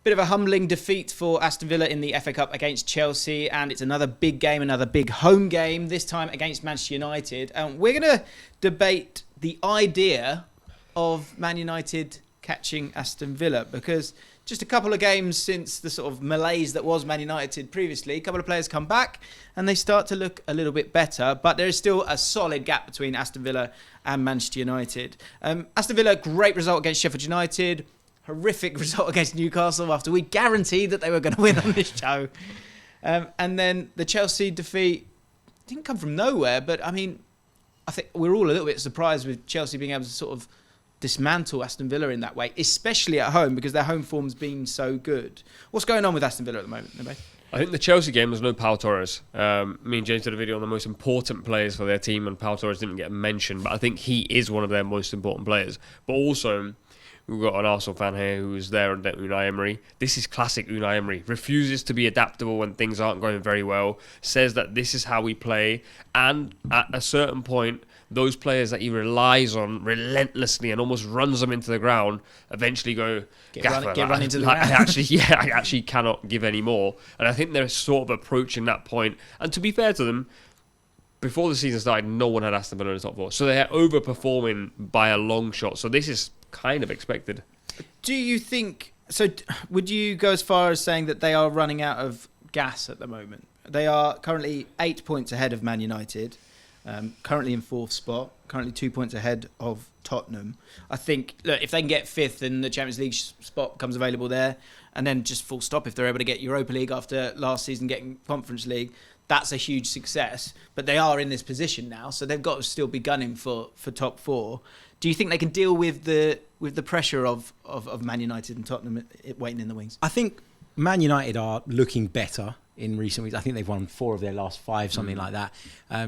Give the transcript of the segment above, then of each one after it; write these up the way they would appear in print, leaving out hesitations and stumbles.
Bit of a humbling defeat for Aston Villa in the FA Cup against Chelsea, and it's another big game, another big home game, this time against Manchester United. We're going to debate the idea of Man United catching Aston Villa, because just a couple of games since the sort of malaise that was Man United previously, a couple of players come back and they start to look a little bit better, but there is still a solid gap between Aston Villa and Manchester United. Aston Villa, great result against Sheffield United. Horrific result against Newcastle after we guaranteed that they were going to win on this show. And then the Chelsea defeat didn't come from nowhere, but I mean, I think we're all a little bit surprised with Chelsea being able to sort of dismantle Aston Villa in that way, especially at home, because their home form's been so good. What's going on with Aston Villa at the moment, Nubaid? I think the Chelsea game, there's no Pau Torres. Me and James did a video on the most important players for their team, and Pau Torres didn't get mentioned, but I think he is one of their most important players. But also, we've got an Arsenal fan here who is there under Unai Emery. This is classic Unai Emery. Refuses to be adaptable when things aren't going very well. Says that this is how we play. And at a certain point, those players that he relies on relentlessly and almost runs them into the ground eventually go, get run into the ground. I actually cannot give any more. And I think they're sort of approaching that point. And to be fair to them, before the season started, no one had Aston Villa in the top four. So they're overperforming by a long shot. So this is kind of expected. Do you think so? Would you go as far as saying that they are running out of gas at the moment? They are currently 8 points ahead of Man United, currently in fourth spot, currently 2 points ahead of Tottenham. I think, look, if they can get fifth and the Champions League spot becomes available there, and then just full stop, if they're able to get Europa League after last season getting Conference League, that's a huge success. But they are in this position now, so they've got to still be gunning for top four. Do you think they can deal with the pressure of Man United and Tottenham waiting in the wings? I think Man United are looking better in recent weeks. I think they've won 4 of their last 5, something like that.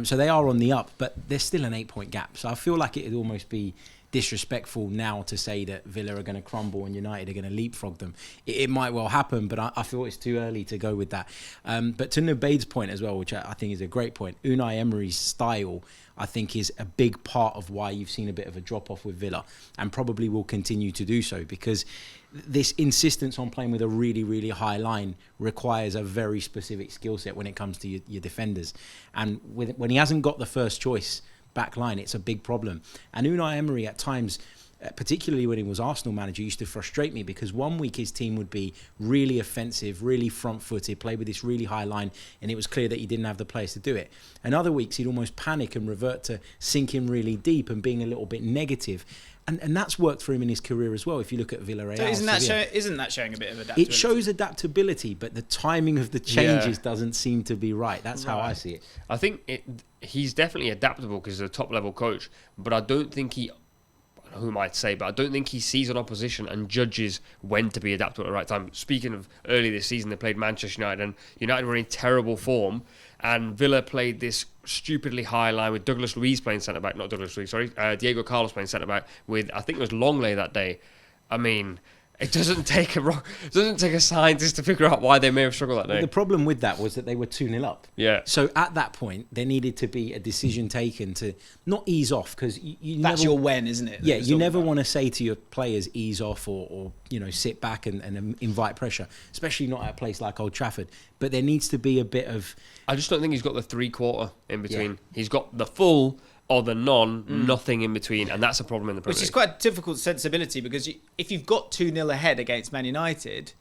So they are on the up, but there's still an 8-point gap. So I feel like it would almost be disrespectful now to say that Villa are going to crumble and United are going to leapfrog them. It might well happen, but I feel it's too early to go with that. But to Nubaid's point as well, which I think is a great point, Unai Emery's style, I think, is a big part of why you've seen a bit of a drop-off with Villa, and probably will continue to do so, because this insistence on playing with a really, really high line requires a very specific skill set when it comes to your defenders. And when he hasn't got the first choice back line, it's a big problem. And Unai Emery at times, particularly when he was Arsenal manager, used to frustrate me, because one week his team would be really offensive, really front-footed, play with this really high line, and it was clear that he didn't have the players to do it. And other weeks he'd almost panic and revert to sinking really deep and being a little bit negative. And that's worked for him in his career as well, if you look at Villarreal. So isn't that showing a bit of adaptability? It shows adaptability, but the timing of the changes doesn't seem to be right. That's how I see it. I think he's definitely adaptable because he's a top-level coach, but I don't think who might say, but I don't think he sees an opposition and judges when to be adaptable at the right time. Speaking of early this season, they played Manchester United, and United were in terrible form, and Villa played this stupidly high line with Diego Carlos playing centre-back with, I think it was Longley that day. I mean, it doesn't take a scientist to figure out why they may have struggled that day. Well, the problem with that was that they were 2-0 up. Yeah. So at that point, there needed to be a decision taken to not ease off, because that's your when, isn't it? Yeah, you never want to say to your players ease off or sit back and invite pressure, especially not at a place like Old Trafford. But there needs to be a bit of... I just don't think he's got the 3/4 in between. Yeah. He's got the full or the nothing in between, and that's a problem in the Premier League. Which is quite a difficult sensibility, because if you've got 2-0 ahead against Man United,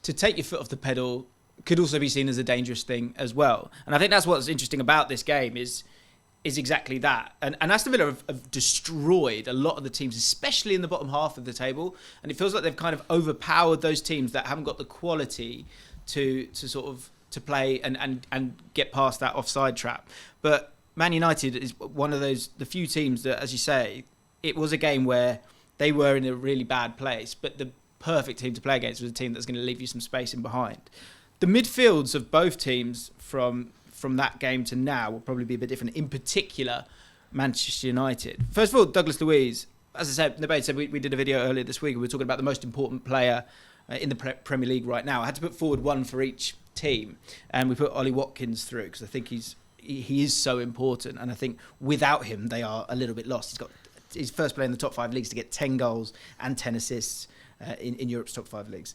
to take your foot off the pedal could also be seen as a dangerous thing as well. And I think that's what's interesting about this game is exactly that. And Aston Villa have destroyed a lot of the teams, especially in the bottom half of the table, and it feels like they've kind of overpowered those teams that haven't got the quality to play and get past that offside trap. But Man United is one of the few teams that, as you say, it was a game where they were in a really bad place, but the perfect team to play against was a team that's going to leave you some space in behind. The midfields of both teams from that game to now will probably be a bit different, in particular Manchester United. First of all, Douglas Luiz, as I said, Nubaid said we did a video earlier this week, we were talking about the most important player in the Premier League right now. I had to put forward one for each team, and we put Ollie Watkins through, because I think he is so important, and I think without him they are a little bit lost. He's got his first player in the top 5 leagues to get 10 goals and 10 assists in Europe's top 5 leagues.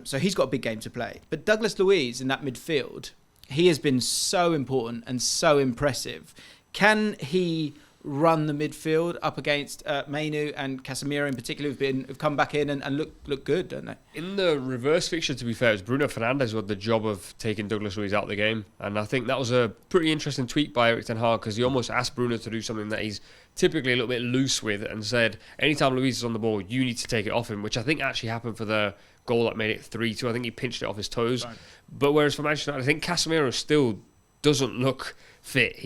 So he's got a big game to play. But Douglas Luiz in that midfield, he has been so important and so impressive. Can he run the midfield up against Mainu and Casemiro in particular, who've come back in and look good, don't they? In the reverse fixture, to be fair, it was Bruno Fernandes who had the job of taking Douglas Luiz out of the game. And I think that was a pretty interesting tweet by Erik Ten Hag, because he almost asked Bruno to do something that he's typically a little bit loose with, and said, anytime Luiz is on the ball, you need to take it off him, which I think actually happened for the goal that made it 3-2. I think he pinched it off his toes. Right. But whereas for Manchester United, I think Casemiro still doesn't look fit.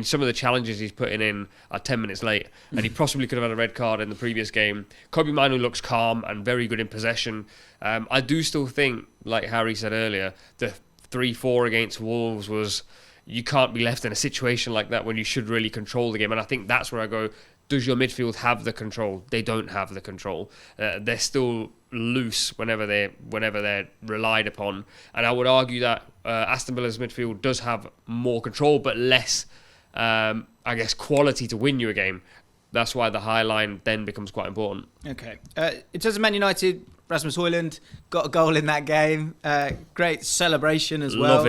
Some of the challenges he's putting in are 10 minutes late, and he possibly could have had a red card in the previous game. Kobe Manu looks calm and very good in possession. I do still think, like Harry said earlier, the 3-4 against Wolves was, you can't be left in a situation like that when you should really control the game. And I think that's where I go, does your midfield have the control? They don't have the control. They're still loose whenever they're relied upon. And I would argue that Aston Villa's midfield does have more control, but less, quality to win you a game. That's why the high line then becomes quite important. Okay. In terms of Man United, Rasmus Højlund got a goal in that game. Great celebration as well.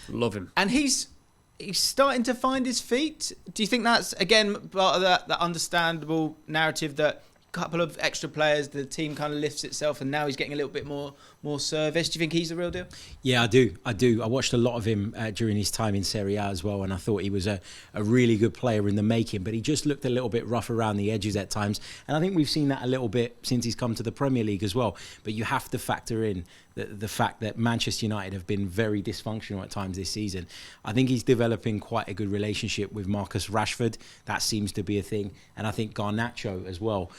Love him. And he's starting to find his feet. Do you think that's, again, part of that understandable narrative that a couple of extra players, the team kind of lifts itself, and now he's getting a little bit more service? Do you think he's the real deal? Yeah, I do. I watched a lot of him during his time in Serie A as well, and I thought he was a really good player in the making, but he just looked a little bit rough around the edges at times. And I think we've seen that a little bit since he's come to the Premier League as well. But you have to factor in the fact that Manchester United have been very dysfunctional at times this season. I think he's developing quite a good relationship with Marcus Rashford. That seems to be a thing. And I think Garnacho as well.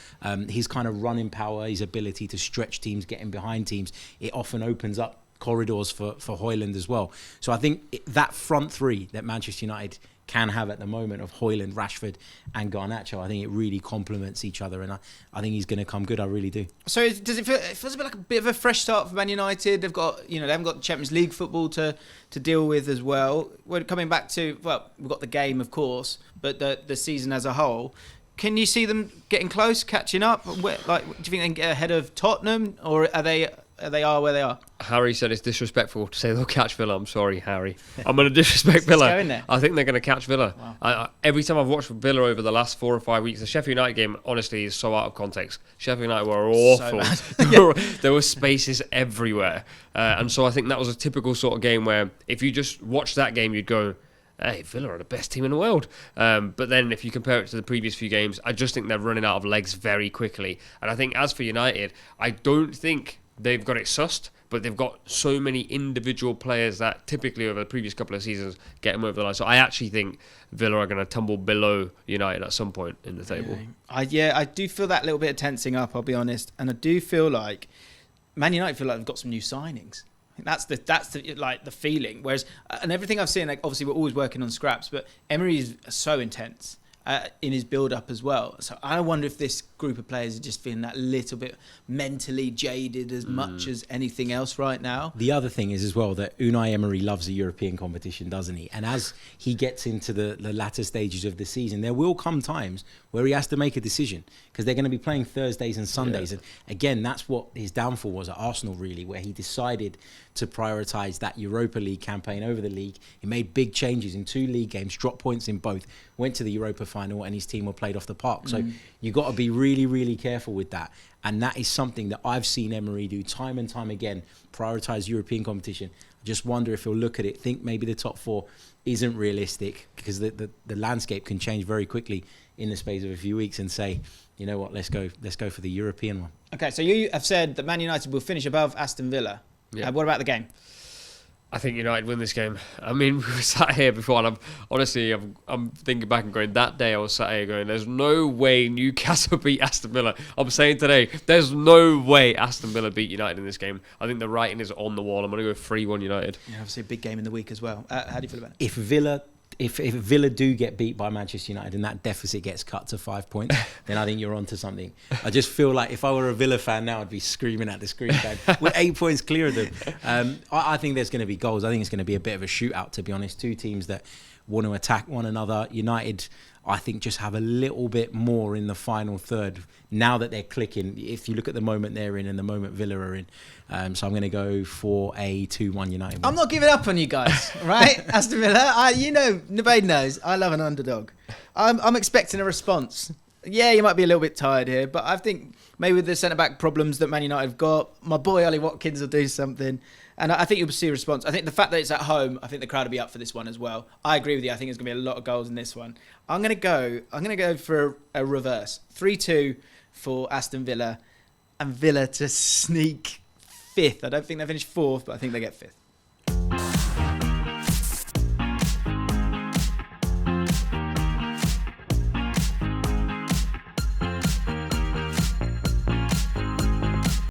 His kind of running power, his ability to stretch teams, getting behind teams, it often opens up corridors for Højlund as well. So I think that front three that Manchester United can have at the moment of Højlund, Rashford and Garnacho, I think it really complements each other, and I think he's going to come good. I really do. So does it feels a bit like a bit of a fresh start for Man United? They've got, they haven't got Champions League football to deal with as well. We're coming back to, we've got the game, of course, but the season as a whole. Can you see them getting close, catching up? Do you think they can get ahead of Tottenham, or are they where they are? Harry said it's disrespectful to say they'll catch Villa. I'm sorry, Harry. I'm going to disrespect Villa. Go in there. I think they're going to catch Villa. Wow. Every time I've watched Villa over the last 4 or 5 weeks, the Sheffield United game, honestly, is so out of context. Sheffield United were awful. So there were spaces everywhere. And so I think that was a typical sort of game where if you just watch that game, you'd go, hey, Villa are the best team in the world. But then if you compare it to the previous few games, I just think they're running out of legs very quickly. And I think as for United, I don't think they've got it sussed, but they've got so many individual players that typically over the previous couple of seasons get them over the line. So I actually think Villa are going to tumble below United at some point in the table. I do feel that little bit of tensing up, I'll be honest. And I do feel like Man United feel like they've got some new signings. I think that's the feeling. Whereas, and everything I've seen, obviously we're always working on scraps, but Emery is so intense in his build-up as well. So I wonder if this group of players are just feeling that little bit mentally jaded as much as anything else right now. The other thing is as well that Unai Emery loves the European competition, doesn't he? And as he gets into the latter stages of the season, there will come times where he has to make a decision, because they're going to be playing Thursdays and Sundays. Yeah. And again, that's what his downfall was at Arsenal, really, where he decided to prioritise that Europa League campaign over the league. He made big changes in 2 league games, dropped points in both, went to the Europa final, and his team were played off the park. So you've got to be really, really careful with that. And that is something that I've seen Emery do time and time again, prioritise European competition. I just wonder if he'll look at it, think maybe the top 4 isn't realistic, because the landscape can change very quickly in the space of a few weeks, and say, you know what, let's go for the European one. Okay, so you have said that Man United will finish above Aston Villa. Yeah. What about the game? I think United win this game. I mean, we were sat here before, and I'm thinking back and going, that day I was sat here going, there's no way Newcastle beat Aston Villa. I'm saying today, there's no way Aston Villa beat United in this game. I think the writing is on the wall. I'm going to go 3-1 United. Yeah, obviously a big game in the week as well. How do you feel about it? If Villa do get beat by Manchester United and that deficit gets cut to 5 points, then I think you're onto something. I just feel like if I were a Villa fan now, I'd be screaming at the screen pad. We're 8 points clear of them. I think there's going to be goals. I think it's going to be a bit of a shootout, to be honest. 2 teams that want to attack one another. United, I think just have a little bit more in the final third now that they're clicking. If you look at the moment they're in and the moment Villa are in. So I'm going to go for a 2-1 United win. I'm not giving up on you guys, right? Aston Villa, Nubaid knows I love an underdog. I'm expecting a response. Yeah, you might be a little bit tired here, but I think maybe with the centre-back problems that Man United have got, my boy Ollie Watkins will do something. And I think you'll see a response. I think the fact that it's at home, I think the crowd will be up for this one as well. I agree with you. I think there's going to be a lot of goals in this one. I'm going to go for a reverse. 3-2 for Aston Villa. And Villa to sneak fifth. I don't think they finish fourth, but I think they get fifth.